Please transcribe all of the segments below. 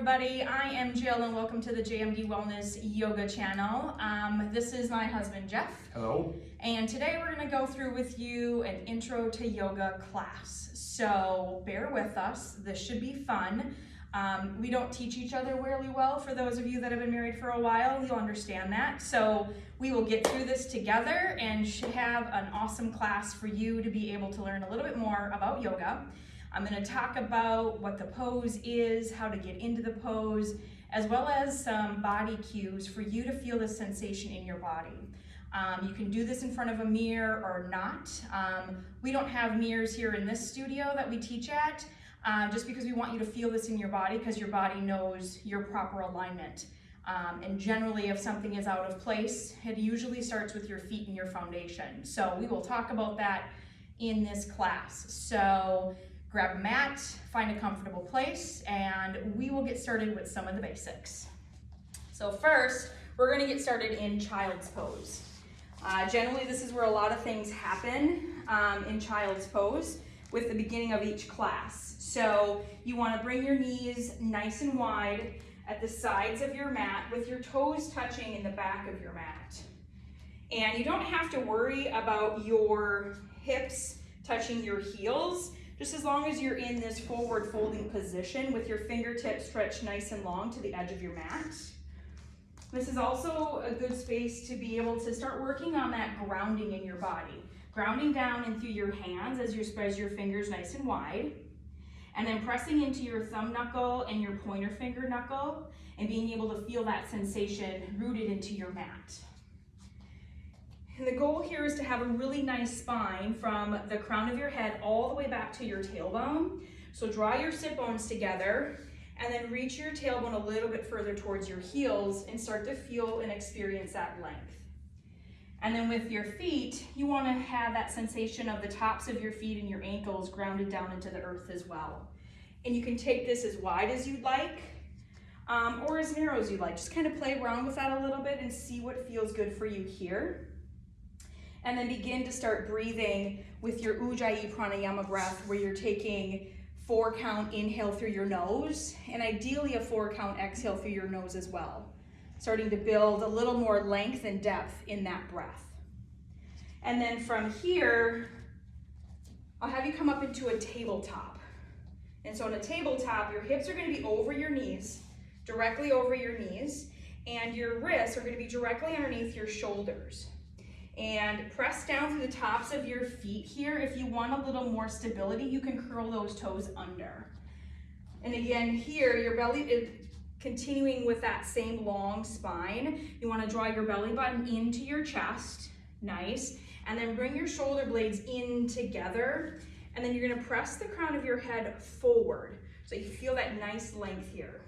everybody. I am Jill and welcome to the JMD Wellness Yoga channel. This is my husband Jeff. Hello. And today we're going to go through with you an intro to yoga class. So bear with us. This should be fun. We don't teach each other really well. For those of you that have been married for a while, you'll understand that. So we will get through this together and should have an awesome class for you to be able to learn a little bit more about yoga. I'm going to talk about what the pose is, how to get into the pose, as well as some body cues for you to feel the sensation in your body. You can do this in front of a mirror or not. We don't have mirrors here in this studio that we teach at, just because we want you to feel this in your body because your body knows your proper alignment. And generally, if something is out of place, it usually starts with your feet and your foundation. So we will talk about that in this class. So grab a mat, find a comfortable place, and we will get started with some of the basics. So first, we're going to get started in child's pose. Generally, this is where a lot of things happen in child's pose with the beginning of each class. So you want to bring your knees nice and wide at the sides of your mat with your toes touching in the back of your mat. And you don't have to worry about your hips touching your heels, just as long as you're in this forward folding position with your fingertips stretched nice and long to the edge of your mat. This is also a good space to be able to start working on that grounding in your body. Grounding down in through your hands as you spread your fingers nice and wide. And then pressing into your thumb knuckle and your pointer finger knuckle and being able to feel that sensation rooted into your mat. And the goal here is to have a really nice spine from the crown of your head all the way back to your tailbone. So draw your sit bones together and then reach your tailbone a little bit further towards your heels and start to feel and experience that length. And then with your feet, you want to have that sensation of the tops of your feet and your ankles grounded down into the earth as well. And you can take this as wide as you'd like or as narrow as you'd like. Just kind of play around with that a little bit and see what feels good for you here. And then begin to start breathing with your Ujjayi Pranayama breath, where you're taking 4 count inhale through your nose, and ideally a 4 count exhale through your nose as well. Starting to build a little more length and depth in that breath. And then from here, I'll have you come up into a tabletop. And so in a tabletop, your hips are going to be over your knees, directly over your knees, and your wrists are going to be directly underneath your shoulders. And press down through the tops of your feet here. If you want a little more stability, you can curl those toes under. And again, here, your belly is continuing with that same long spine. You want to draw your belly button into your chest, nice, and then bring your shoulder blades in together, and then you're going to press the crown of your head forward so you feel that nice length here.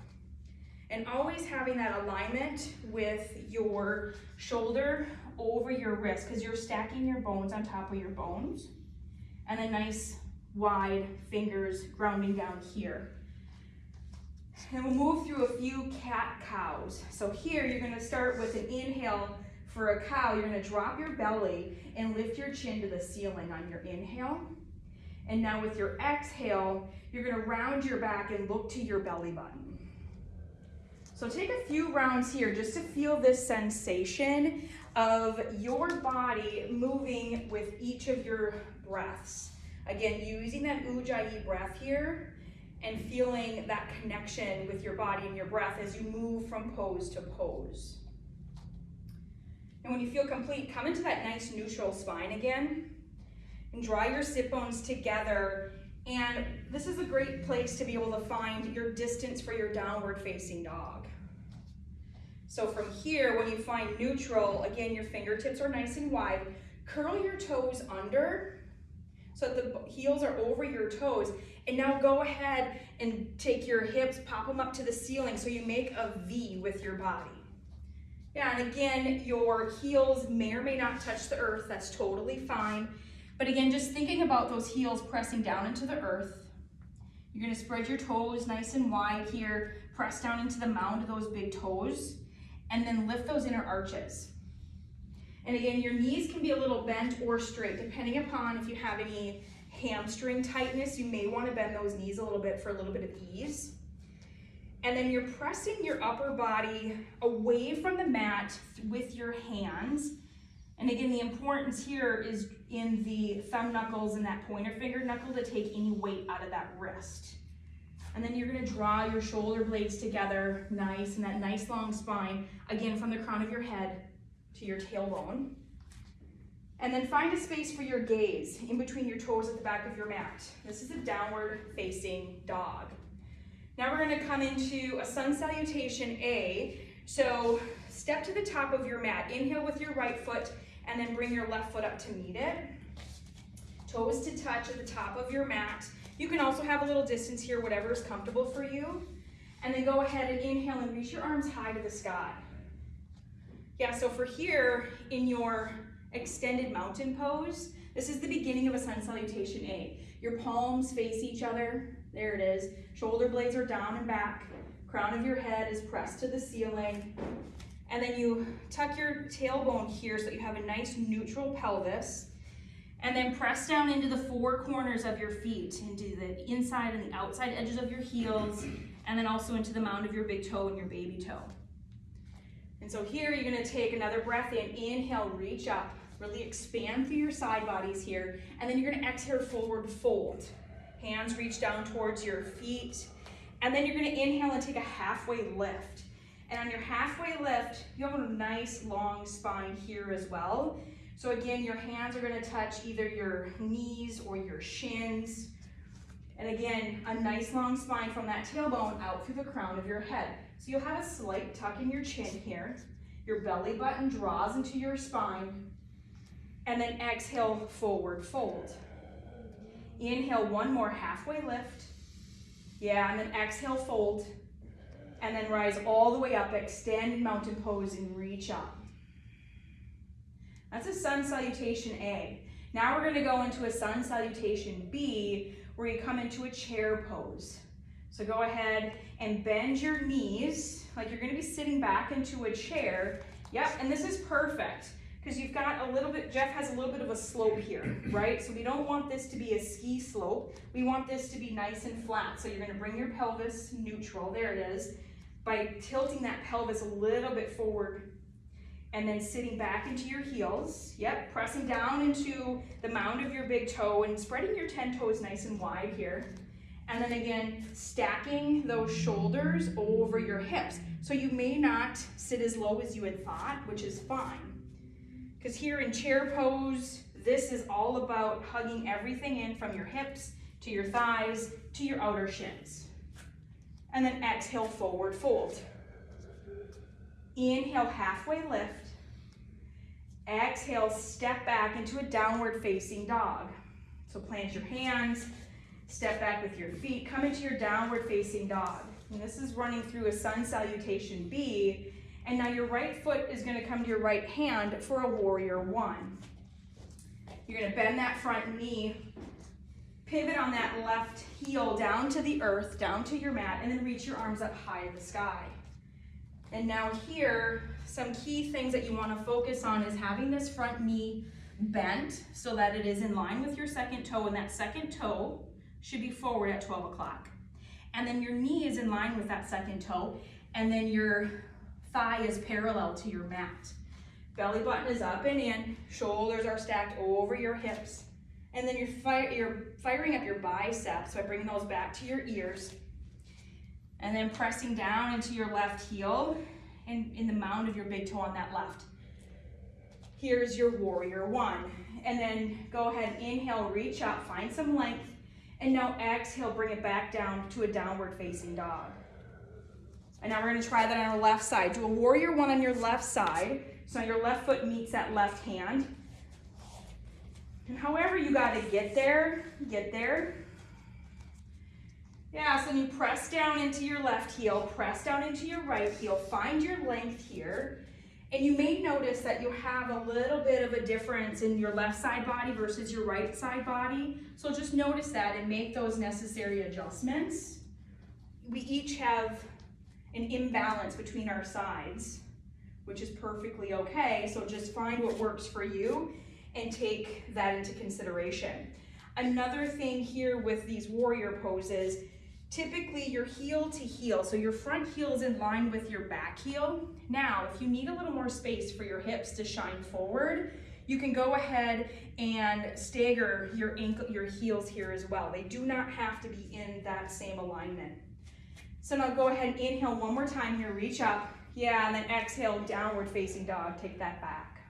And always having that alignment with your shoulder over your wrist, because you're stacking your bones on top of your bones, and then nice wide fingers grounding down here. And we'll move through a few cat-cows. So here you're going to start with an inhale for a cow. You're going to drop your belly and lift your chin to the ceiling on your inhale. And now with your exhale, you're going to round your back and look to your belly button. So take a few rounds here just to feel this sensation of your body moving with each of your breaths. Again, using that Ujjayi breath here and feeling that connection with your body and your breath as you move from pose to pose. And when you feel complete, come into that nice neutral spine again and draw your sit bones together. And this is a great place to be able to find your distance for your downward facing dog. So from here, when you find neutral, again, your fingertips are nice and wide. Curl your toes under so that the heels are over your toes. And now go ahead and take your hips, pop them up to the ceiling so you make a V with your body. Yeah, and again, your heels may or may not touch the earth. That's totally fine. But again, just thinking about those heels pressing down into the earth. You're going to spread your toes nice and wide here. Press down into the mound of those big toes. And then lift those inner arches. And again, your knees can be a little bent or straight, depending upon if you have any hamstring tightness. You may want to bend those knees a little bit for a little bit of ease. And then you're pressing your upper body away from the mat with your hands. And again, the importance here is in the thumb knuckles and that pointer finger knuckle to take any weight out of that wrist. And then you're gonna draw your shoulder blades together nice, and that nice long spine, again from the crown of your head to your tailbone. And then find a space for your gaze in between your toes at the back of your mat. This is a downward facing dog. Now we're gonna come into a sun salutation A. So step to the top of your mat, inhale with your right foot, and then bring your left foot up to meet it. Toes to touch at the top of your mat. You can also have a little distance here, whatever is comfortable for you. And then go ahead and inhale and reach your arms high to the sky. Yeah, so for here, in your extended mountain pose, this is the beginning of a sun salutation A. Your palms face each other. There it is. Shoulder blades are down and back. Crown of your head is pressed to the ceiling. And then you tuck your tailbone here so that you have a nice neutral pelvis. And then press down into the four corners of your feet, into the inside and the outside edges of your heels, and then also into the mound of your big toe and your baby toe. And so here you're gonna take another breath in. Inhale, reach up. Really expand through your side bodies here. And then you're gonna exhale, forward fold. Hands reach down towards your feet. And then you're gonna inhale and take a halfway lift. And on your halfway lift, you have a nice long spine here as well. So again, your hands are gonna touch either your knees or your shins. And again, a nice long spine from that tailbone out through the crown of your head. So you'll have a slight tuck in your chin here. Your belly button draws into your spine. And then exhale, forward fold. Inhale, one more halfway lift. Yeah, and then exhale, fold. And then rise all the way up, extend mountain pose and reach up. That's a sun salutation A. Now we're gonna go into a sun salutation B, where you come into a chair pose. So go ahead and bend your knees, like you're gonna be sitting back into a chair. Yep, and this is perfect, because you've got a little bit, Jeff has a little bit of a slope here, right? So we don't want this to be a ski slope. We want this to be nice and flat. So you're gonna bring your pelvis neutral, there it is, by tilting that pelvis a little bit forward and then sitting back into your heels. Yep, pressing down into the mound of your big toe and spreading your 10 toes nice and wide here. And then again, stacking those shoulders over your hips. So you may not sit as low as you had thought, which is fine. Because here in chair pose, this is all about hugging everything in from your hips to your thighs to your outer shins. And then exhale, forward fold. Inhale, halfway lift. Exhale, step back into a downward facing dog. So plant your hands, step back with your feet, come into your downward facing dog. And this is running through a sun salutation B. And now your right foot is gonna come to your right hand for a warrior one. You're gonna bend that front knee, pivot on that left heel down to the earth, down to your mat, and then reach your arms up high to the sky. And now here, some key things that you wanna focus on is having this front knee bent so that it is in line with your second toe, and that second toe should be forward at 12 o'clock. And then your knee is in line with that second toe, and then your thigh is parallel to your mat. Belly button is up and in, shoulders are stacked over your hips, and then you're firing up your biceps by bringing those back to your ears, and then pressing down into your left heel and in the mound of your big toe on that left. Here's your warrior one. And then go ahead, inhale, reach up, find some length, and now exhale, bring it back down to a downward facing dog. And now we're gonna try that on our left side. Do a warrior one on your left side. So your left foot meets that left hand. And however you gotta get there, get there. Yeah, so then you press down into your left heel, press down into your right heel, find your length here. And you may notice that you have a little bit of a difference in your left side body versus your right side body. So just notice that and make those necessary adjustments. We each have an imbalance between our sides, which is perfectly okay. So just find what works for you and take that into consideration. Another thing here with these warrior poses, typically you're heel to heel, so your front heel is in line with your back heel. Now, if you need a little more space for your hips to shine forward, you can go ahead and stagger your heels here as well. They do not have to be in that same alignment. So now go ahead and inhale one more time here, reach up. Yeah, and then exhale, downward facing dog, take that back.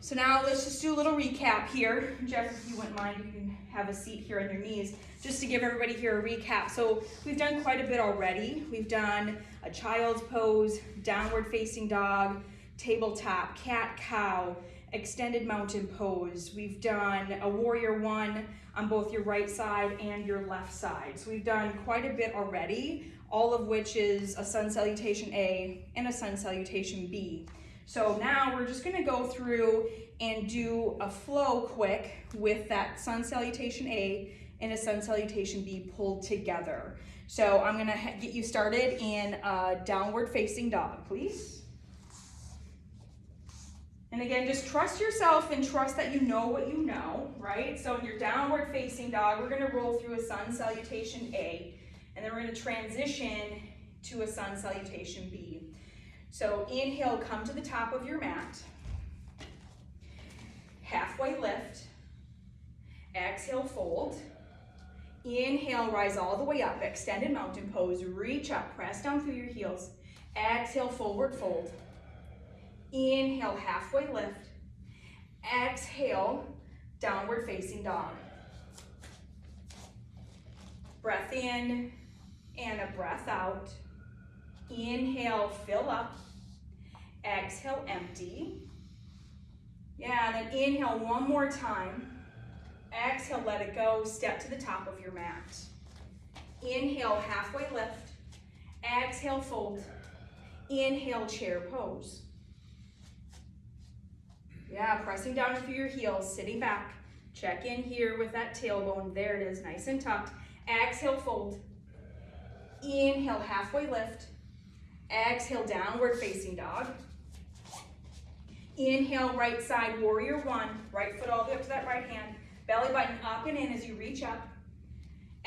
So now let's just do a little recap here. Jeff, if you wouldn't mind, you can have a seat here on your knees, just to give everybody here a recap. So we've done quite a bit already. We've done a child's pose, downward facing dog, tabletop, cat cow, extended mountain pose. We've done a warrior one on both your right side and your left side. So we've done quite a bit already, all of which is a sun salutation A and a sun salutation B. So now we're just gonna go through and do a flow quick with that sun salutation A and a sun salutation B pulled together. So I'm gonna get you started in a downward facing dog, please. And again, just trust yourself and trust that you know what you know, right? So in your downward facing dog, we're gonna roll through a sun salutation A, and then we're gonna transition to a sun salutation B. So inhale, come to the top of your mat. Halfway lift. Exhale, fold. Inhale, rise all the way up, extended mountain pose, reach up, press down through your heels. Exhale, forward fold. Inhale, halfway lift. Exhale, downward facing dog. Breath in and a breath out. Inhale, fill up. Exhale, empty. Yeah, and then inhale one more time. Exhale, let it go. Step to the top of your mat. Inhale, halfway lift. Exhale, fold. Inhale, chair pose. Yeah, pressing down through your heels, sitting back. Check in here with that tailbone. There it is, nice and tucked. Exhale, fold. Inhale, halfway lift. Exhale, downward facing dog. Inhale, right side, warrior one. Right foot all the way up to that right hand. Belly button up and in as you reach up.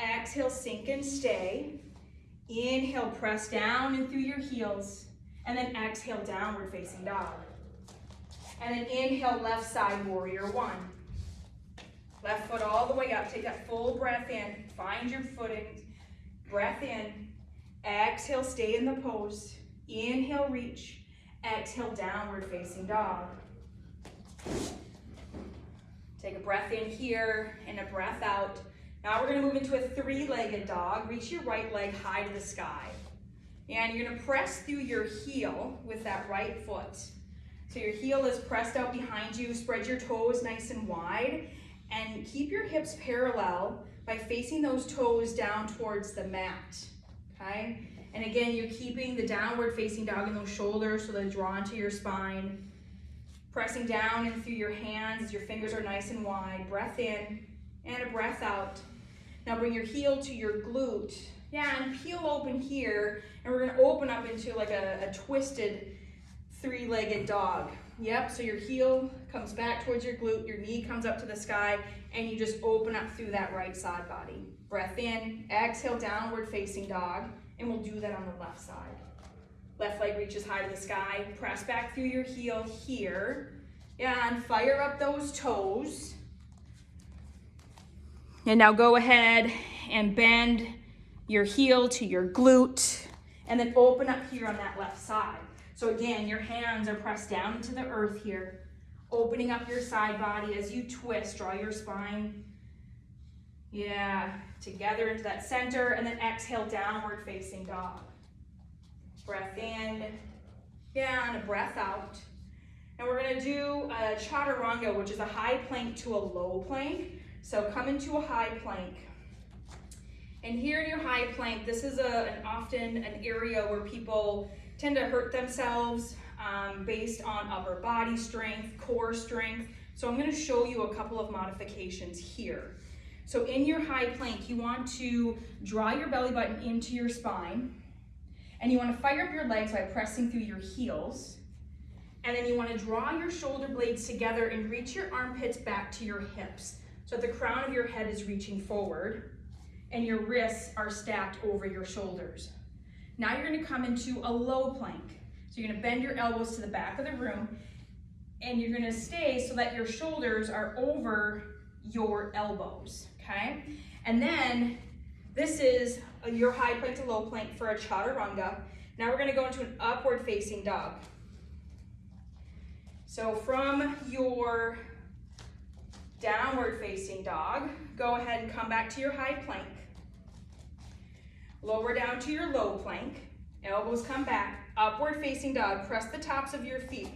Exhale, sink and stay. Inhale, press down and through your heels. And then exhale, downward facing dog. And then inhale, left side, warrior one. Left foot all the way up. Take that full breath in. Find your footing. Breath in. Exhale, stay in the pose. Inhale, reach. Exhale, downward facing dog. Take a breath in here and a breath out. Now we're gonna move into a three-legged dog. Reach your right leg high to the sky. And you're gonna press through your heel with that right foot. So your heel is pressed out behind you. Spread your toes nice and wide. And keep your hips parallel by facing those toes down towards the mat, okay? And again, you're keeping the downward facing dog in those shoulders so they draw into your spine. Pressing down and through your hands as your fingers are nice and wide. Breath in and a breath out. Now bring your heel to your glute. Yeah, and peel open here. And we're gonna open up into like a twisted three-legged dog. Yep, so your heel comes back towards your glute, your knee comes up to the sky, and you just open up through that right side body. Breath in, exhale, downward facing dog, and we'll do that on the left side. Left leg reaches high to the sky, press back through your heel here. Yeah, and fire up those toes. And now go ahead and bend your heel to your glute, and then open up here on that left side. So again, your hands are pressed down into the earth here, opening up your side body as you twist, draw your spine, yeah, together into that center, and then exhale, downward facing dog. Breath in, yeah, and a breath out. And we're gonna do a Chaturanga, which is a high plank to a low plank. So come into a high plank. And here in your high plank, this is often an area where people tend to hurt themselves based on upper body strength, core strength. So I'm gonna show you a couple of modifications here. So in your high plank, you want to draw your belly button into your spine, and you wanna fire up your legs by pressing through your heels. And then you wanna draw your shoulder blades together and reach your armpits back to your hips. So the crown of your head is reaching forward. and your wrists are stacked over your shoulders. Now you're gonna come into a low plank. So you're gonna bend your elbows to the back of the room, and you're gonna stay so that your shoulders are over your elbows, okay? And then this is your high plank to low plank for a Chaturanga. Now we're gonna go into an upward facing dog. So from your downward facing dog, go ahead and come back to your high plank. Lower down to your low plank, elbows come back, upward facing dog, press the tops of your feet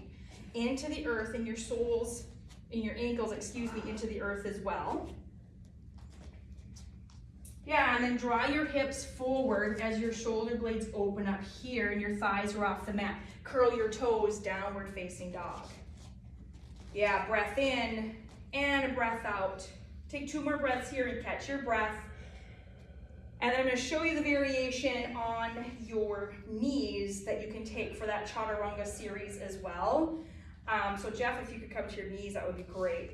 into the earth and your soles, and your ankles, into the earth as well. Yeah, and then draw your hips forward as your shoulder blades open up here and your thighs are off the mat. Curl your toes, downward facing dog. Yeah, breath in and a breath out. Take 2 more breaths here and catch your breath. And then I'm going to show you the variation on your knees that you can take for that Chaturanga series as well. So Jeff, if you could come to your knees, that would be great.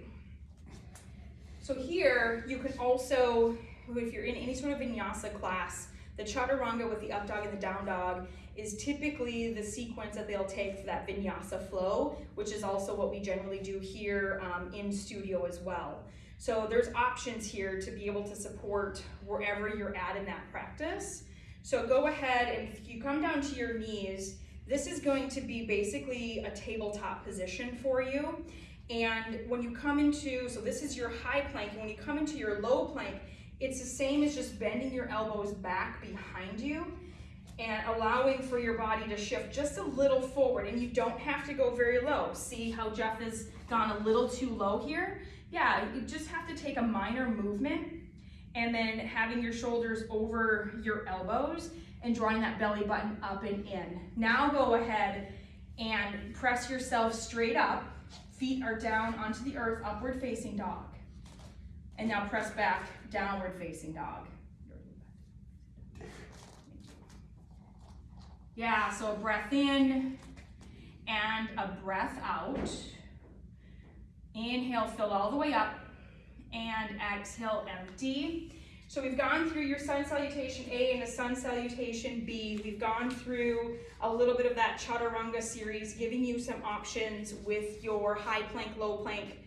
So here, you can also, if you're in any sort of vinyasa class, the Chaturanga with the up dog and the down dog is typically the sequence that they'll take for that vinyasa flow, which is also what we generally do here in studio as well. So there's options here to be able to support wherever you're at in that practice. So go ahead and if you come down to your knees, this is going to be basically a tabletop position for you. And when you come into, so this is your high plank, when you come into your low plank, it's the same as just bending your elbows back behind you and allowing for your body to shift just a little forward, and you don't have to go very low. See how Jeff has gone a little too low here? Yeah, you just have to take a minor movement and then having your shoulders over your elbows and drawing that belly button up and in. Now go ahead and press yourself straight up. Feet are down onto the earth, upward facing dog. And now press back, downward facing dog. Yeah, so a breath in and a breath out. Inhale, fill all the way up, and exhale, empty. So we've gone through your sun salutation A and a sun salutation B. We've gone through a little bit of that Chaturanga series, giving you some options with your high plank, low plank,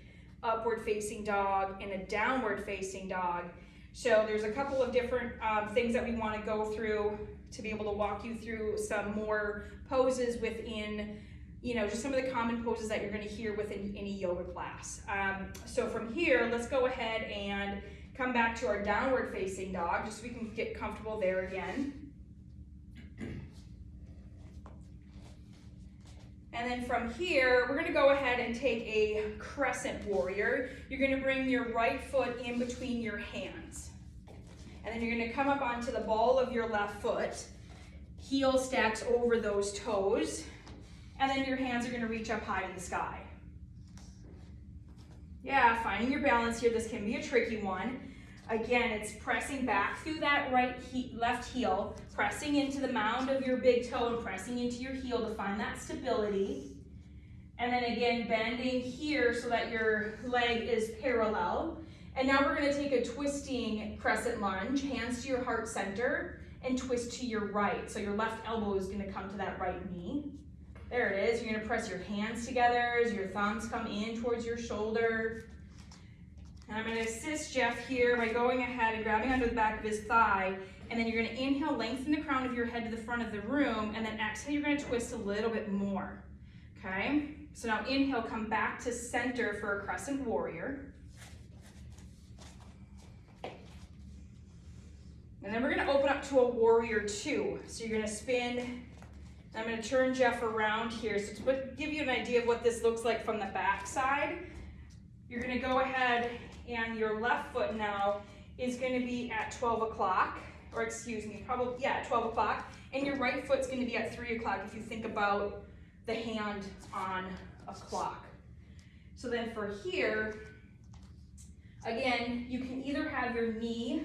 upward facing dog, and a downward facing dog. So there's a couple of different things that we want to go through to be able to walk you through some more poses within, just some of the common poses that you're going to hear within any yoga class. So from here, let's go ahead and come back to our downward facing dog, just so we can get comfortable there again. And then from here, we're going to go ahead and take a Crescent Warrior. You're going to bring your right foot in between your hands. And then you're going to come up onto the ball of your left foot. Heel stacks over those toes. And then your hands are going to reach up high to the sky. Yeah, finding your balance here. This can be a tricky one. Again, it's pressing back through that left heel, pressing into the mound of your big toe and pressing into your heel to find that stability. And then again, bending here so that your leg is parallel. And now we're going to take a twisting crescent lunge, hands to your heart center, and twist to your right. So your left elbow is going to come to that right knee. There it is. You're going to press your hands together as your thumbs come in towards your shoulder. And I'm going to assist Jeff here by going ahead and grabbing under the back of his thigh. And then you're going to inhale, lengthen the crown of your head to the front of the room. And then exhale, you're going to twist a little bit more. Okay? So now inhale, come back to center for a Crescent Warrior. And then we're going to open up to a Warrior 2. So you're going to spin. I'm going to turn Jeff around here. So to give you an idea of what this looks like from the back side, you're going to go ahead and your left foot now is going to be at 12 o'clock, or excuse me, probably, yeah, 12 o'clock. And your right foot's going to be at 3 o'clock if you think about the hand on a clock. So then for here, again, you can either have your knee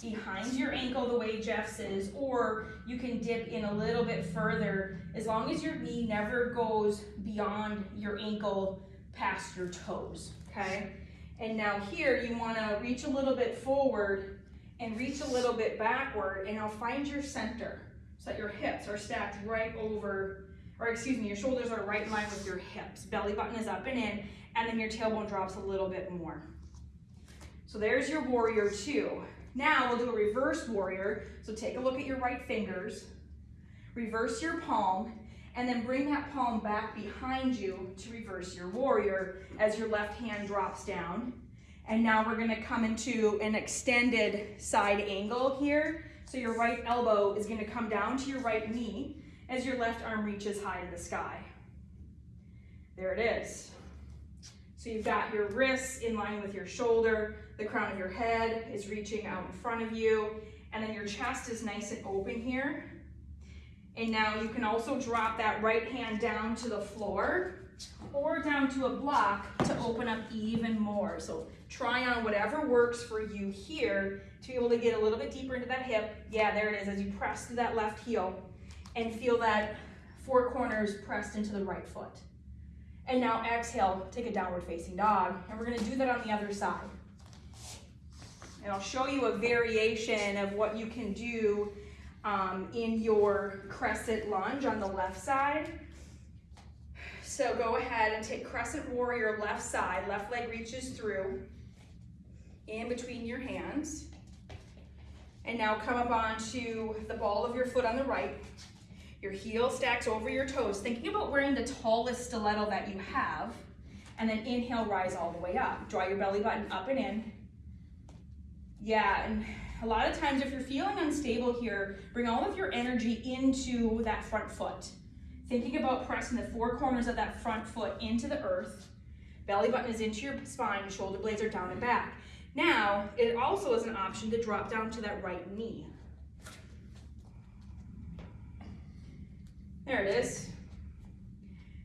behind your ankle the way Jeff's is, or you can dip in a little bit further as long as your knee never goes beyond your ankle past your toes, okay? And now here you want to reach a little bit forward and reach a little bit backward, and now find your center so that your hips are stacked right over, or excuse me, your shoulders are right in line with your hips. Belly button is up and in, and then your tailbone drops a little bit more. So there's your warrior 2. Now we'll do a reverse warrior. So take a look at your right fingers, reverse your palm, and then bring that palm back behind you to reverse your warrior as your left hand drops down. And now we're gonna come into an extended side angle here. So your right elbow is gonna come down to your right knee as your left arm reaches high to the sky. There it is. So you've got your wrists in line with your shoulder, the crown of your head is reaching out in front of you, and then your chest is nice and open here. And now you can also drop that right hand down to the floor or down to a block to open up even more. So try on whatever works for you here to be able to get a little bit deeper into that hip. Yeah, there it is, as you press through that left heel and feel that 4 corners pressed into the right foot. And now exhale, take a downward facing dog. And we're gonna do that on the other side. And I'll show you a variation of what you can do in your Crescent Lunge on the left side. So go ahead and take Crescent Warrior left side, left leg reaches through, in between your hands. And now come up onto the ball of your foot on the right. Your heel stacks over your toes, thinking about wearing the tallest stiletto that you have, and then inhale, rise all the way up. Draw your belly button up and in. Yeah, and a lot of times if you're feeling unstable here, bring all of your energy into that front foot. Thinking about pressing the 4 corners of that front foot into the earth. Belly button is into your spine, shoulder blades are down and back. Now, it also is an option to drop down to that right knee. There it is.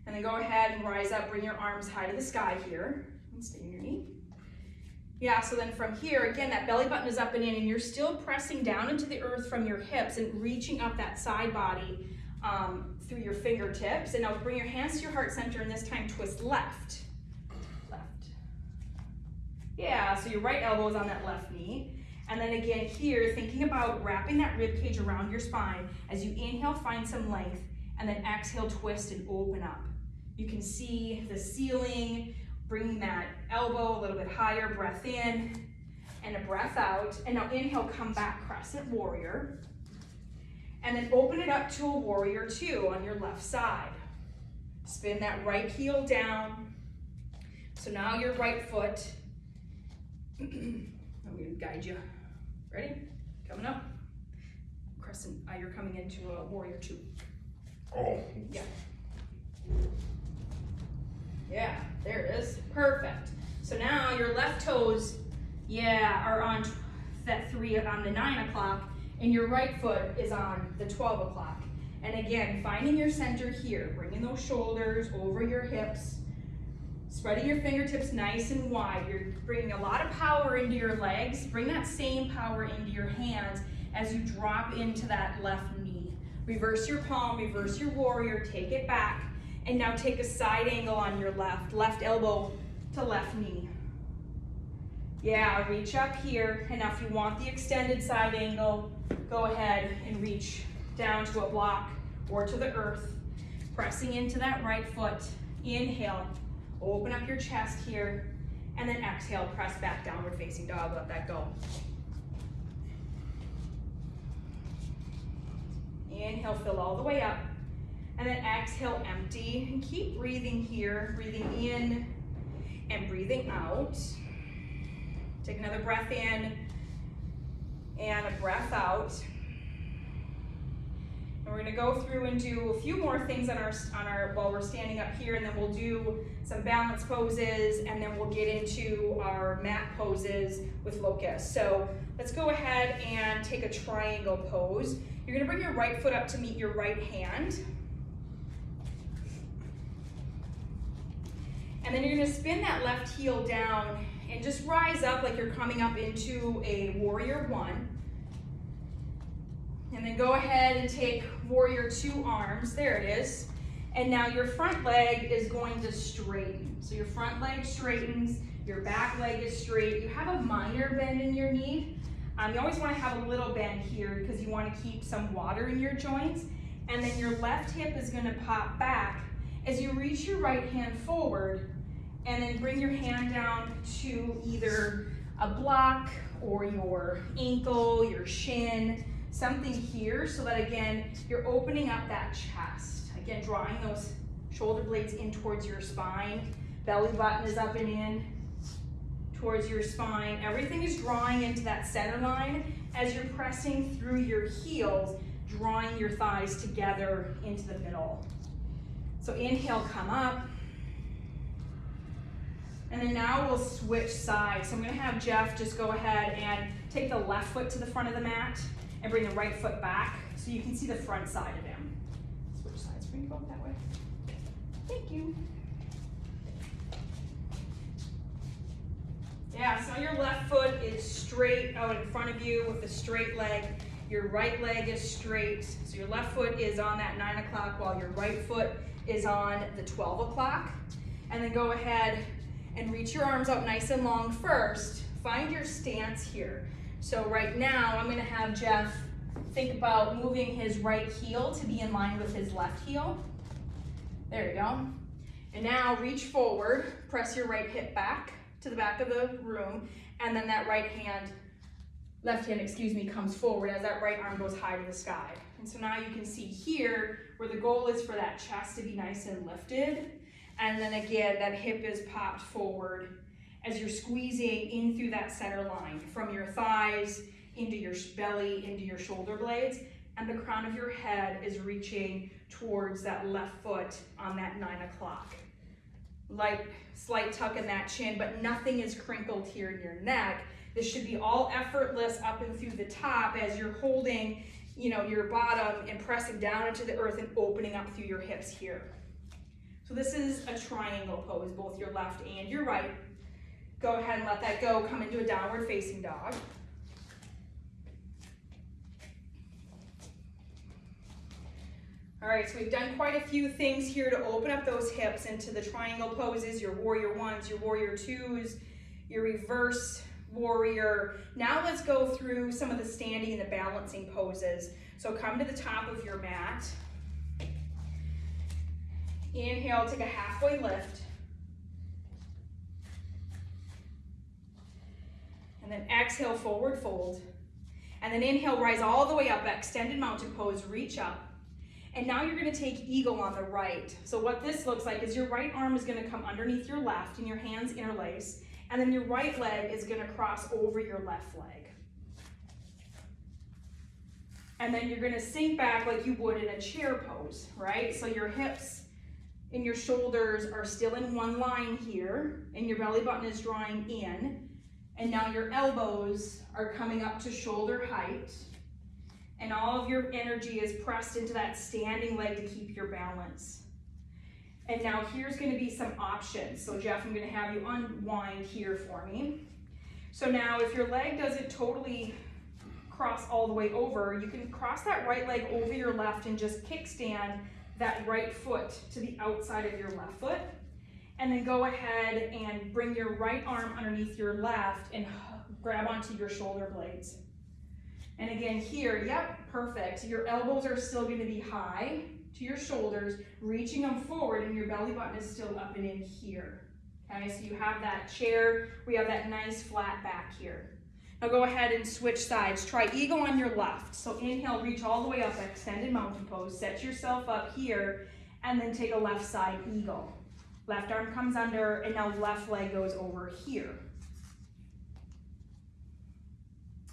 And then go ahead and rise up, bring your arms high to the sky here, and stay in your knee. Yeah, so then from here, again, that belly button is up and in, and you're still pressing down into the earth from your hips and reaching up that side body through your fingertips. And now bring your hands to your heart center, and this time twist left. Left. Yeah, so your right elbow is on that left knee. And then again here, thinking about wrapping that rib cage around your spine. As you inhale, find some length, and then exhale, twist and open up. You can see the ceiling, bringing that elbow a little bit higher, breath in, and a breath out. And now inhale, come back, Crescent Warrior. And then open it up to a Warrior 2 on your left side. Spin that right heel down. So now your right foot, I'm gonna guide you. Ready? Coming up. Crescent, you're coming into a Warrior 2. Oh. Yeah. Yeah, there it is. Perfect. So now your left toes, are on that 3 on the 9 o'clock, and your right foot is on the 12 o'clock. And again, finding your center here, bringing those shoulders over your hips, spreading your fingertips nice and wide. You're bringing a lot of power into your legs. Bring that same power into your hands as you drop into that left knee. Reverse your palm, reverse your warrior, take it back. And now take a side angle on your left elbow to left knee. Yeah, reach up here. And now if you want the extended side angle, go ahead and reach down to a block or to the earth. Pressing into that right foot. Inhale, open up your chest here. And then exhale, press back, downward facing dog, let that go. Inhale, fill all the way up. And then exhale, empty, and keep breathing here, breathing in and breathing out. Take another breath in and a breath out. And we're gonna go through and do a few more things on our while we're standing up here, and then we'll do some balance poses, and then we'll get into our mat poses with Locust. So let's go ahead and take a triangle pose. You're gonna bring your right foot up to meet your right hand. And then you're gonna spin that left heel down and just rise up like you're coming up into a Warrior 1. And then go ahead and take Warrior 2 arms, there it is. And now your front leg is going to straighten. So your front leg straightens, your back leg is straight. You have a minor bend in your knee, You always want to have a little bend here because you want to keep some water in your joints. And then your left hip is going to pop back as you reach your right hand forward and then bring your hand down to either a block or your ankle, your shin, something here, so that again, you're opening up that chest. Again, drawing those shoulder blades in towards your spine. Belly button is up and in towards your spine. Everything is drawing into that center line as you're pressing through your heels, drawing your thighs together into the middle. So inhale, come up. And then now we'll switch sides. So I'm gonna have Jeff just go ahead and take the left foot to the front of the mat and bring the right foot back so you can see the front side of him. Switch sides, bring you both that way. Thank you. Yeah, so your left foot is straight out in front of you with a straight leg. Your right leg is straight. So your left foot is on that 9 o'clock while your right foot is on the 12 o'clock. And then go ahead and reach your arms out nice and long first. Find your stance here. So right now, I'm gonna have Jeff think about moving his right heel to be in line with his left heel. There you go. And now reach forward, press your right hip back to the back of the room, and then that left hand, comes forward as that right arm goes high to the sky. And so now you can see here where the goal is for that chest to be nice and lifted. And then again, that hip is popped forward as you're squeezing in through that center line from your thighs into your belly, into your shoulder blades, and the crown of your head is reaching towards that left foot on that 9 o'clock. Slight tuck in that chin, but nothing is crinkled here in your neck. This should be all effortless up and through the top as you're holding, your bottom and pressing down into the earth and opening up through your hips here. So this is a triangle pose, both your left and your right. Go ahead and let that go. Come into a downward facing dog. All right, so we've done quite a few things here to open up those hips into the triangle poses, your warrior ones, your warrior twos, your reverse warrior. Now let's go through some of the standing and the balancing poses. So come to the top of your mat. Inhale, take a halfway lift. And then exhale, forward fold. And then inhale, rise all the way up, extended mountain pose, reach up. And now you're gonna take eagle on the right. So what this looks like is your right arm is gonna come underneath your left and your hands interlace. And then your right leg is gonna cross over your left leg. And then you're gonna sink back like you would in a chair pose, right? So your hips and your shoulders are still in one line here, and your belly button is drawing in. And now your elbows are coming up to shoulder height. And all of your energy is pressed into that standing leg to keep your balance. And now here's gonna be some options. So Jeff, I'm gonna have you unwind here for me. So now if your leg doesn't totally cross all the way over, you can cross that right leg over your left and just kickstand that right foot to the outside of your left foot. And then go ahead and bring your right arm underneath your left and grab onto your shoulder blades. And again here, yep, perfect. Your elbows are still gonna be high to your shoulders, reaching them forward, and your belly button is still up and in here. Okay, so you have that chair, we have that nice flat back here. Now go ahead and switch sides. Try eagle on your left. So inhale, reach all the way up, extended mountain pose. Set yourself up here, and then take a left side eagle. Left arm comes under, and now left leg goes over here.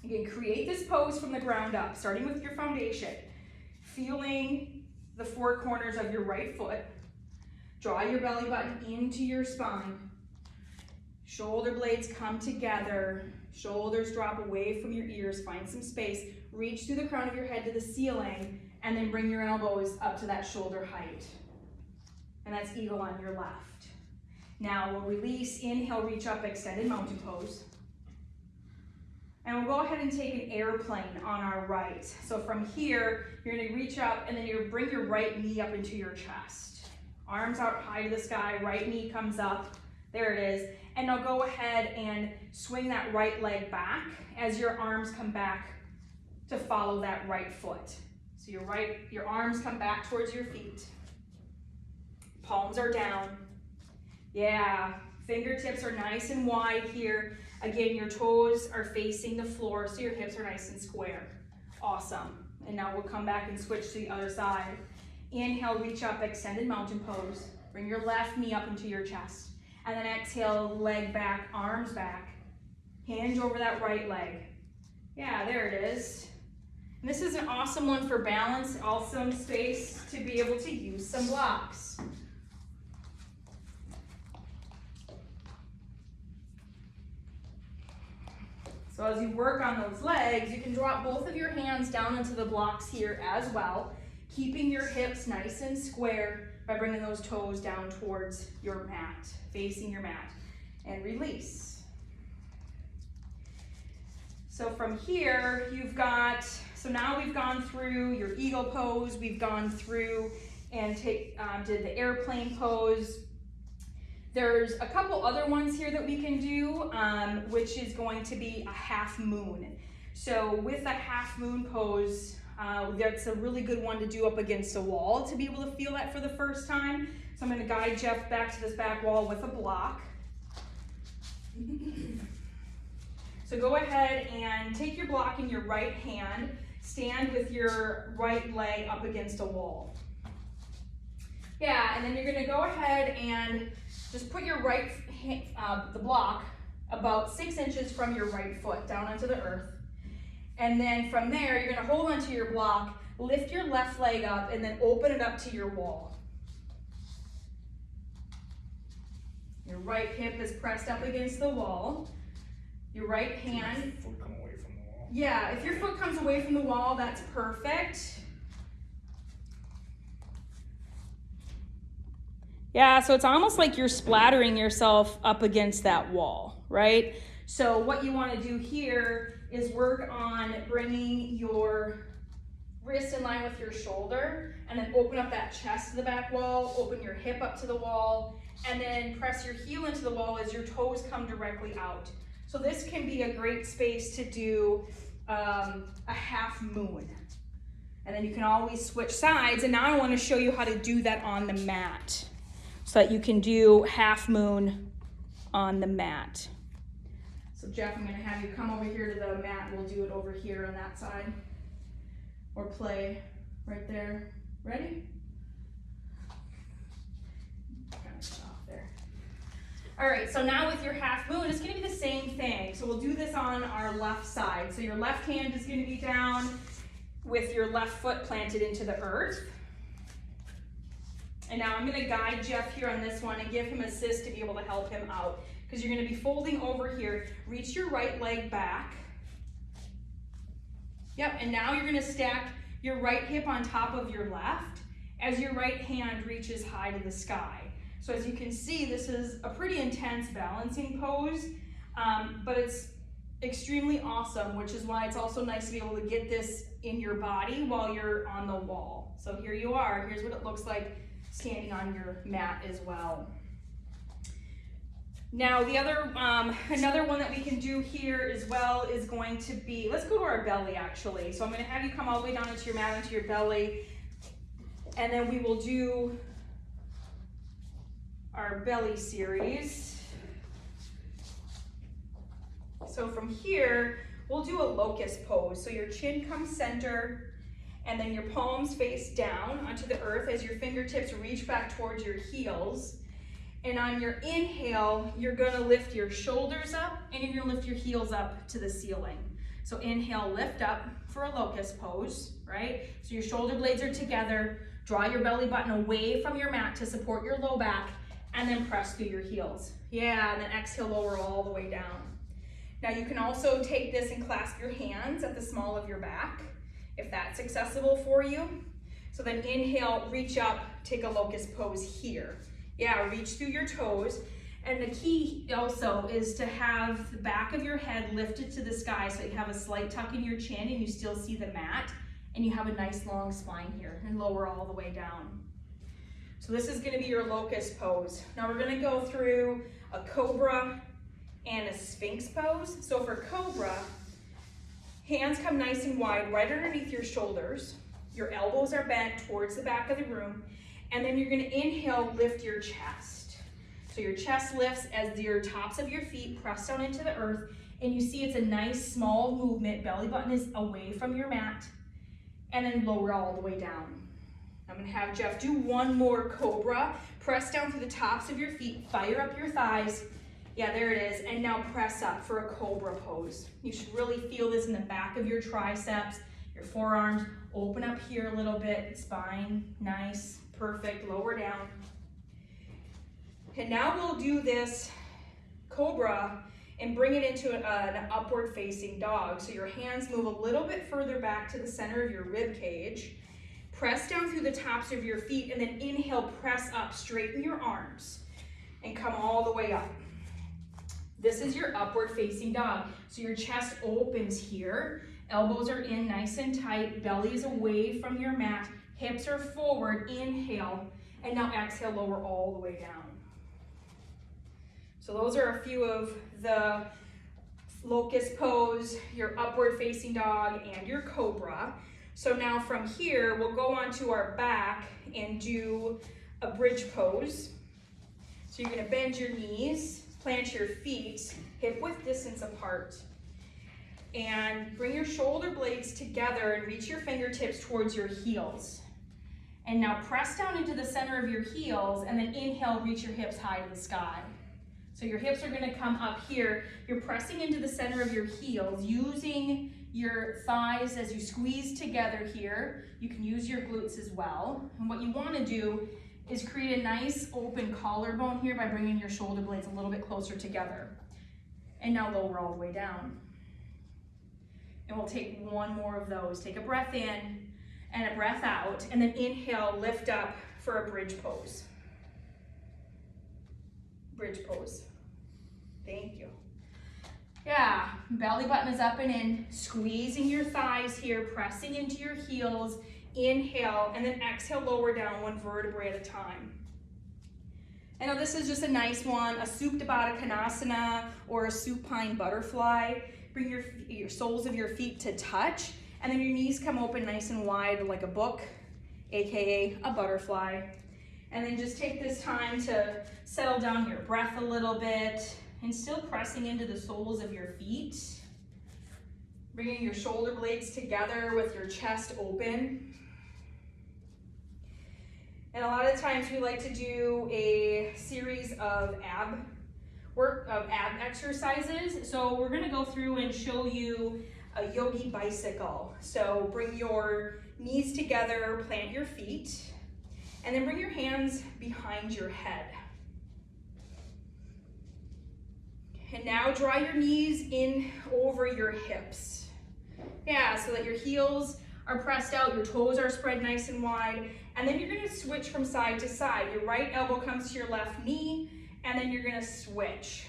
Again, create this pose from the ground up, starting with your foundation. Feeling the four corners of your right foot. Draw your belly button into your spine. Shoulder blades come together. Shoulders drop away from your ears. Find some space. Reach through the crown of your head to the ceiling, and then bring your elbows up to that shoulder height. And that's eagle on your left. Now we'll release, inhale, reach up, extended mountain pose. And we'll go ahead and take an airplane on our right. So from here, you're gonna reach up and then you're gonna bring your right knee up into your chest. Arms out high to the sky, right knee comes up, There it is. And now go ahead and swing that right leg back as your arms come back to follow that right foot. So your arms come back towards your feet. Palms are down. Yeah, fingertips are nice and wide here. Again, your toes are facing the floor, so your hips are nice and square. Awesome. And now we'll come back and switch to the other side. Inhale, reach up, extended mountain pose. Bring your left knee up into your chest. And then exhale, leg back, arms back. Hinge over that right leg. Yeah, there it is. And this is an awesome one for balance, also space to be able to use some blocks. So as you work on those legs, you can drop both of your hands down into the blocks here as well, keeping your hips nice and square by bringing those toes down towards your mat, facing your mat, and release. So from here, so now we've gone through your eagle pose, we've gone through and did the airplane pose. There's a couple other ones here that we can do, which is going to be a half moon. So with a half moon pose, that's a really good one to do up against a wall to be able to feel that for the first time. So I'm going to guide Jeff back to this back wall with a block. So go ahead and take your block in your right hand, stand with your right leg up against a wall. Yeah, and then you're going to go ahead and just put your the block about 6 inches from your right foot down onto the earth. And then from there, you're going to hold onto your block, lift your left leg up, and then open it up to your wall. Your right hip is pressed up against the wall. Your right hand. Foot come away from the wall. Yeah, if your foot comes away from the wall, that's perfect. Yeah, so it's almost like you're splattering yourself up against that wall, right? So what you want to do here is work on bringing your wrist in line with your shoulder, and then open up that chest to the back wall, open your hip up to the wall, and then press your heel into the wall as your toes come directly out. So this can be a great space to do a half moon. And then you can always switch sides, and now I want to show you how to do that on the mat, so that you can do half moon on the mat. So Jeff, I'm going to have you come over here to the mat. We'll do it over here on that side. Or play right there. Ready? Kind of off there. All right, so now with your half moon, it's going to be the same thing. So we'll do this on our left side. So your left hand is going to be down with your left foot planted into the earth. And now I'm going to guide Jeff here on this one and give him assist to be able to help him out. Because you're going to be folding over here. Reach your right leg back. Yep, and now you're going to stack your right hip on top of your left as your right hand reaches high to the sky. So as you can see, this is a pretty intense balancing pose, but it's extremely awesome, which is why it's also nice to be able to get this in your body while you're on the wall. So here you are. Here's what it looks like standing on your mat as well. Now the other, another one that we can do here as well is going to be, let's go to our belly actually. So I'm going to have you come all the way down into your mat, into your belly, and then we will do our belly series. So from here, we'll do a locust pose. So your chin comes center, and then your palms face down onto the earth as your fingertips reach back towards your heels. And on your inhale, you're gonna lift your shoulders up and you're gonna lift your heels up to the ceiling. So inhale, lift up for a locust pose, right? So your shoulder blades are together, draw your belly button away from your mat to support your low back, and then press through your heels. Yeah, and then exhale, lower all the way down. Now you can also take this and clasp your hands at the small of your back, if that's accessible for you. So then inhale, reach up, take a locust pose here. Yeah, reach through your toes. And the key also is to have the back of your head lifted to the sky so you have a slight tuck in your chin and you still see the mat, and you have a nice long spine here, and lower all the way down. So this is gonna be your Locust Pose. Now we're gonna go through a Cobra and a Sphinx pose. So for Cobra, hands come nice and wide right underneath your shoulders. Your elbows are bent towards the back of the room. And then you're gonna inhale, lift your chest. So your chest lifts as your tops of your feet press down into the earth. And you see it's a nice small movement. Belly button is away from your mat. And then lower all the way down. I'm gonna have Jeff do one more Cobra. Press down through the tops of your feet, fire up your thighs. Yeah, there it is. And now press up for a Cobra pose. You should really feel this in the back of your triceps, your forearms. Open up here a little bit, spine, nice, perfect, lower down. And now we'll do this Cobra and bring it into an upward facing dog. So your hands move a little bit further back to the center of your rib cage. Press down through the tops of your feet and then inhale, press up, straighten your arms and come all the way up. This is your upward facing dog. So your chest opens here, elbows are in nice and tight, belly is away from your mat, hips are forward, inhale, and now exhale, lower all the way down. So those are a few of the Locust Pose, your upward facing dog, and your Cobra. So now from here, we'll go onto our back and do a bridge pose. So you're gonna bend your knees, plant your feet hip width distance apart, and bring your shoulder blades together and reach your fingertips towards your heels. And now press down into the center of your heels and then inhale, reach your hips high to the sky. So your hips are gonna come up here. You're pressing into the center of your heels, using your thighs as you squeeze together here. You can use your glutes as well. And what you wanna do is create a nice open collarbone here by bringing your shoulder blades a little bit closer together. And now lower all the way down. And we'll take one more of those. Take a breath in and a breath out, and then inhale, lift up for a bridge pose. Bridge pose. Thank you. Yeah, belly button is up and in, squeezing your thighs here, pressing into your heels, inhale, and then exhale, lower down one vertebrae at a time. I know this is just a nice one, a Supta Baddha Konasana or a Supine Butterfly. Bring your soles of your feet to touch, and then your knees come open nice and wide like a book, AKA a butterfly. And then just take this time to settle down your breath a little bit and still pressing into the soles of your feet. Bringing your shoulder blades together with your chest open. And a lot of times we like to do a series of ab exercises. So we're gonna go through and show you a Yogi Bicycle. So bring your knees together, plant your feet, and then bring your hands behind your head. And now draw your knees in over your hips. Yeah, so that your heels are pressed out, your toes are spread nice and wide, and then you're gonna switch from side to side. Your right elbow comes to your left knee, and then you're gonna switch.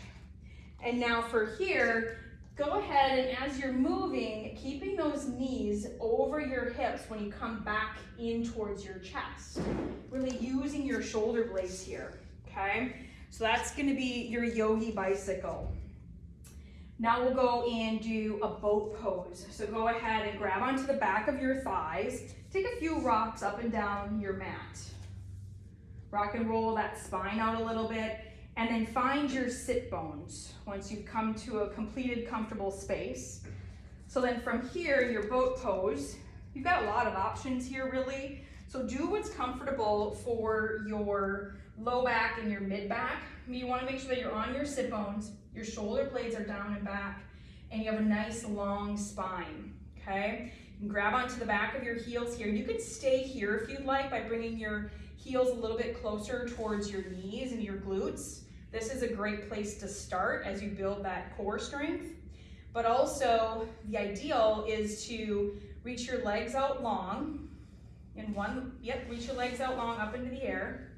And now for here, go ahead and as you're moving, keeping those knees over your hips when you come back in towards your chest. Really using your shoulder blades here, okay? So that's gonna be your Yogi Bicycle. Now we'll go and do a boat pose. So go ahead and grab onto the back of your thighs. Take a few rocks up and down your mat. Rock and roll that spine out a little bit, and then find your sit bones once you've come to a completed comfortable space. So then from here, your boat pose, you've got a lot of options here really. So do what's comfortable for your low back and your mid back. You wanna make sure that you're on your sit bones, your shoulder blades are down and back, and you have a nice long spine, okay? You can grab onto the back of your heels here. You can stay here if you'd like by bringing your heels a little bit closer towards your knees and your glutes. This is a great place to start as you build that core strength. But also, the ideal is to reach your legs out long. Reach your legs out long up into the air.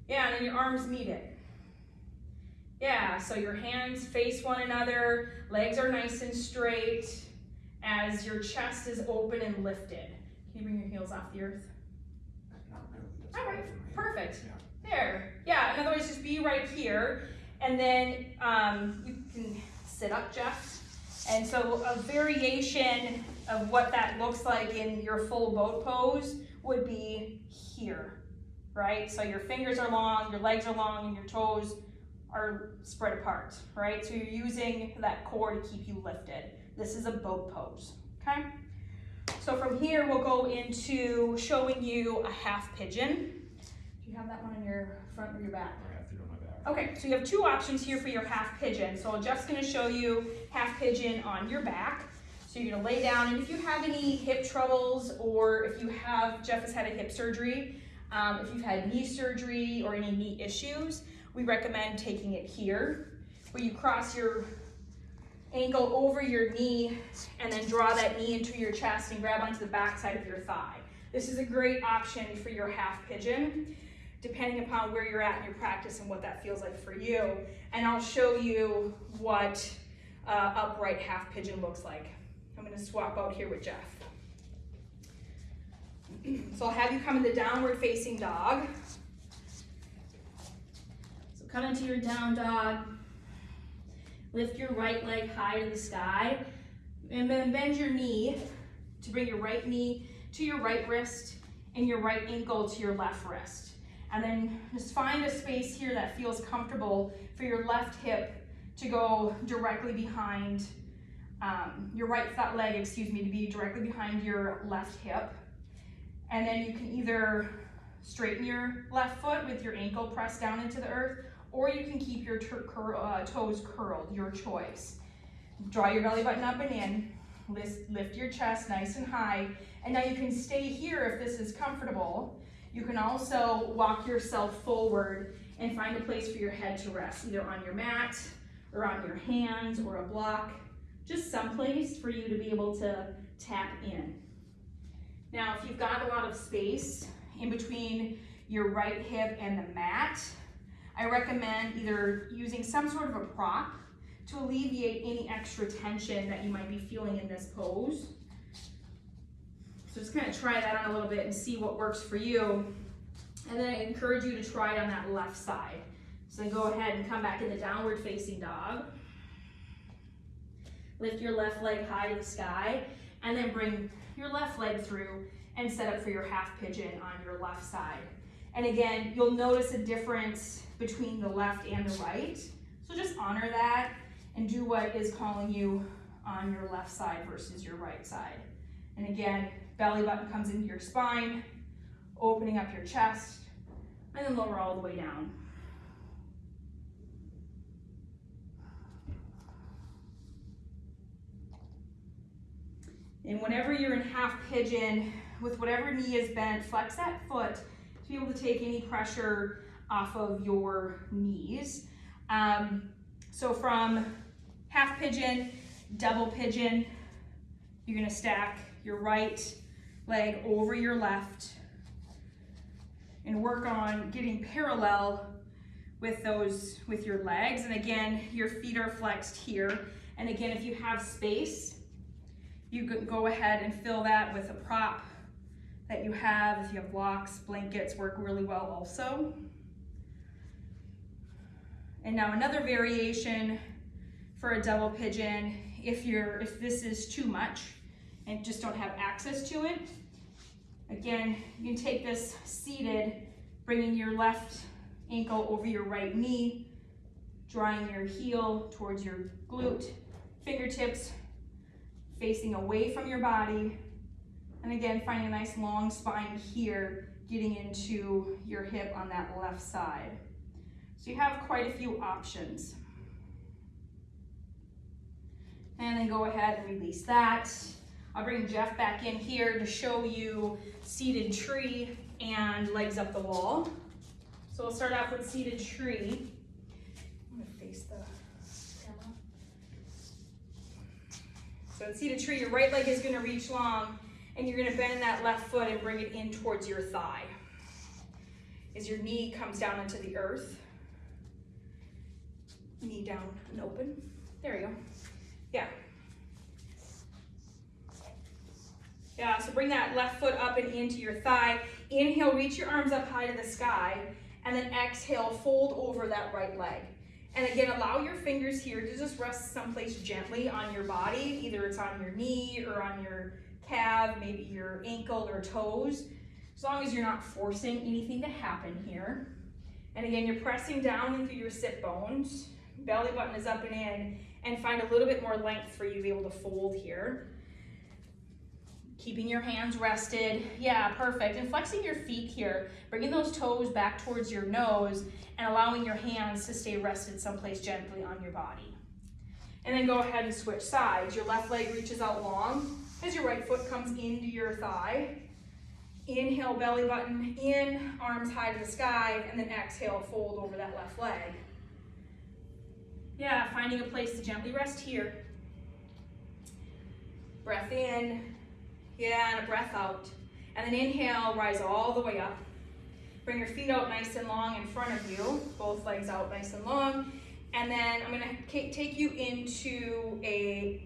Yeah, and then your arms meet it. Yeah, so your hands face one another, legs are nice and straight as your chest is open and lifted. Can you bring your heels off the earth? not really. That's All far right, from my head. perfect. Yeah. There. Yeah, in other words, just be right here. And then you can sit up, Jeff. And so a variation of what that looks like in your full boat pose would be here, right? So your fingers are long, your legs are long, and your toes are spread apart, right? So you're using that core to keep you lifted. This is a boat pose, okay? So from here, we'll go into showing you a half pigeon. Do you have that one on your front or your back? I have to go on my back. Okay, so you have two options here for your half pigeon. So Jeff's gonna show you half pigeon on your back. So you're gonna lay down, and if you have any hip troubles, or if you have, Jeff has had a hip surgery, if you've had knee surgery or any knee issues, we recommend taking it here, where you cross your ankle over your knee and then draw that knee into your chest and grab onto the back side of your thigh. This is a great option for your half pigeon, depending upon where you're at in your practice and what that feels like for you. And I'll show you what upright half pigeon looks like. I'm gonna swap out here with Jeff. So I'll have you come in the downward facing dog. So come into your down dog. Lift your right leg high to the sky, and then bend your knee to bring your right knee to your right wrist and your right ankle to your left wrist. And then just find a space here that feels comfortable for your left hip to go directly behind, your right leg, to be directly behind your left hip. And then you can either straighten your left foot with your ankle pressed down into the earth, or you can keep your toes curled, your choice. Draw your belly button up and in, lift your chest nice and high, and now you can stay here if this is comfortable. You can also walk yourself forward and find a place for your head to rest, either on your mat or on your hands or a block, just someplace for you to be able to tap in. Now, if you've got a lot of space in between your right hip and the mat, I recommend either using some sort of a prop to alleviate any extra tension that you might be feeling in this pose. So just kind of try that on a little bit and see what works for you. And then I encourage you to try it on that left side. So then go ahead and come back in the downward facing dog. Lift your left leg high to the sky, and then bring your left leg through and set up for your half pigeon on your left side. And again, you'll notice a difference between the left and the right. So just honor that and do what is calling you on your left side versus your right side. And again, belly button comes into your spine, opening up your chest, and then lower all the way down. And whenever you're in half pigeon, with whatever knee is bent, flex that foot to be able to take any pressure off of your knees. So from half pigeon, double pigeon, you're gonna stack your right leg over your left and work on getting parallel with your legs. And again, your feet are flexed here. And again, if you have space, you could go ahead and fill that with a prop that you have. If you have blocks, blankets work really well also. And now another variation for a double pigeon, if this is too much and just don't have access to it, again, you can take this seated, bringing your left ankle over your right knee, drawing your heel towards your glute, fingertips facing away from your body, and again, finding a nice long spine here, getting into your hip on that left side. So you have quite a few options. And then go ahead and release that. I'll bring Jeff back in here to show you seated tree and legs up the wall. So we'll start off with seated tree. I'm gonna face the camera. So in seated tree, your right leg is gonna reach long, and you're gonna bend that left foot and bring it in towards your thigh. As your knee comes down into the earth. Knee down and open. There you go. Yeah. Yeah, so bring that left foot up and into your thigh. Inhale, reach your arms up high to the sky, and then exhale, fold over that right leg. And again, allow your fingers here to just rest someplace gently on your body. Either it's on your knee or on your calf, maybe your ankle or toes, as long as you're not forcing anything to happen here. And again, you're pressing down into your sit bones. Belly button is up and in, and find a little bit more length for you to be able to fold here. Keeping your hands rested. Yeah, perfect. And flexing your feet here, bringing those toes back towards your nose and allowing your hands to stay rested someplace gently on your body. And then go ahead and switch sides. Your left leg reaches out long as your right foot comes into your thigh. Inhale, belly button in, arms high to the sky, and then exhale, fold over that left leg. Yeah, finding a place to gently rest here. Breath in. Yeah, and a breath out. And then inhale, rise all the way up. Bring your feet out nice and long in front of you. Both legs out nice and long. And then I'm gonna take you into a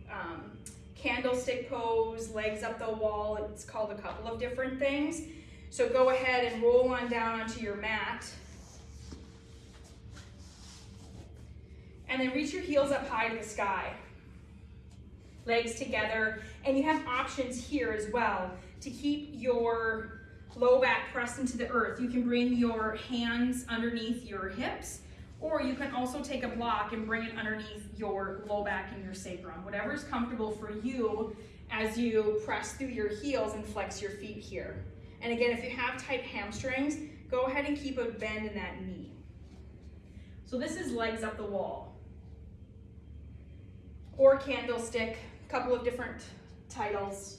candlestick pose, legs up the wall. It's called a couple of different things. So go ahead and roll on down onto your mat. And then reach your heels up high to the sky. Legs together, and you have options here as well to keep your low back pressed into the earth. You can bring your hands underneath your hips, or you can also take a block and bring it underneath your low back and your sacrum. Whatever is comfortable for you as you press through your heels and flex your feet here. And again, if you have tight hamstrings, go ahead and keep a bend in that knee. So this is legs up the wall, or candlestick. Couple of different titles.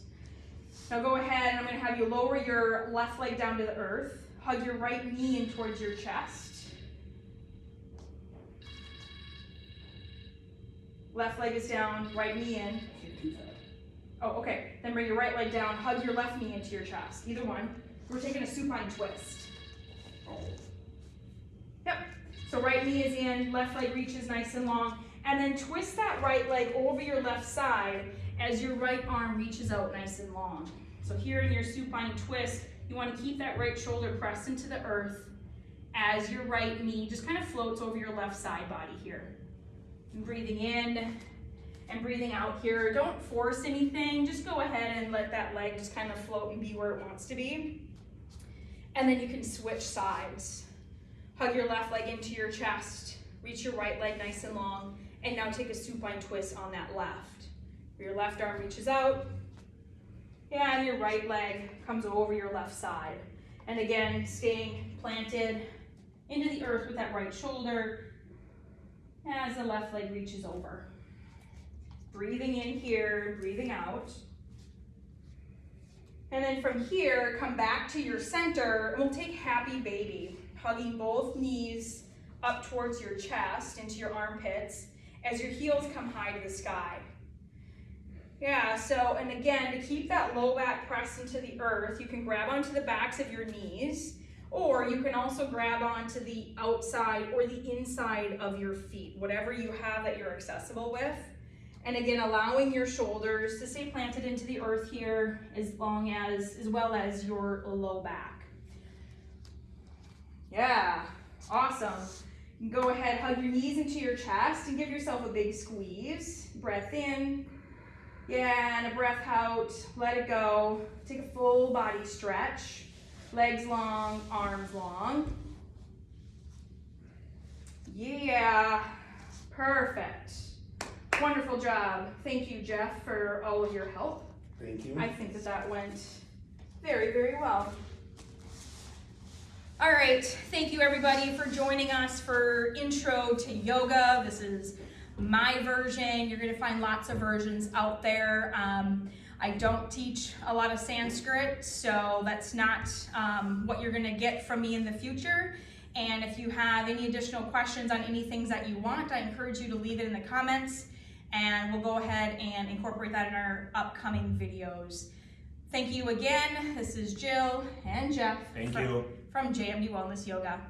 Now go ahead and I'm going to have you lower your left leg down to the earth. Hug your right knee in towards your chest. Left leg is down, right knee in. Oh, okay. Then bring your right leg down, hug your left knee into your chest. Either one. We're taking a supine twist. Yep. So right knee is in, left leg reaches nice and long. And then twist that right leg over your left side as your right arm reaches out nice and long. So here in your supine twist, you want to keep that right shoulder pressed into the earth as your right knee just kind of floats over your left side body here. And breathing in and breathing out here. Don't force anything. Just go ahead and let that leg just kind of float and be where it wants to be. And then you can switch sides. Hug your left leg into your chest. Reach your right leg nice and long. And now take a supine twist on that left. Your left arm reaches out. And your right leg comes over your left side. And again, staying planted into the earth with that right shoulder as the left leg reaches over. Breathing in here, breathing out. And then from here, come back to your center, and we'll take happy baby, hugging both knees up towards your chest, into your armpits, as your heels come high to the sky. Yeah, so, and again, to keep that low back pressed into the earth, you can grab onto the backs of your knees, or you can also grab onto the outside or the inside of your feet, whatever you have that you're accessible with. And again, allowing your shoulders to stay planted into the earth here, as well as your low back. Yeah, awesome. You can go ahead, hug your knees into your chest and give yourself a big squeeze. Breath in. Yeah, and a breath out. Let it go. Take a full body stretch. Legs long, arms long. Yeah, perfect. Wonderful job. Thank you, Jeff, for all of your help. Thank you. I think that went very, very well. All right, thank you everybody for joining us for Intro to Yoga. This is my version. You're gonna find lots of versions out there. I don't teach a lot of Sanskrit, so that's not what you're gonna get from me in the future. And if you have any additional questions on any things that you want, I encourage you to leave it in the comments, and we'll go ahead and incorporate that in our upcoming videos. Thank you again. This is Jill and Jeff. Thank you. From JMD Wellness Yoga.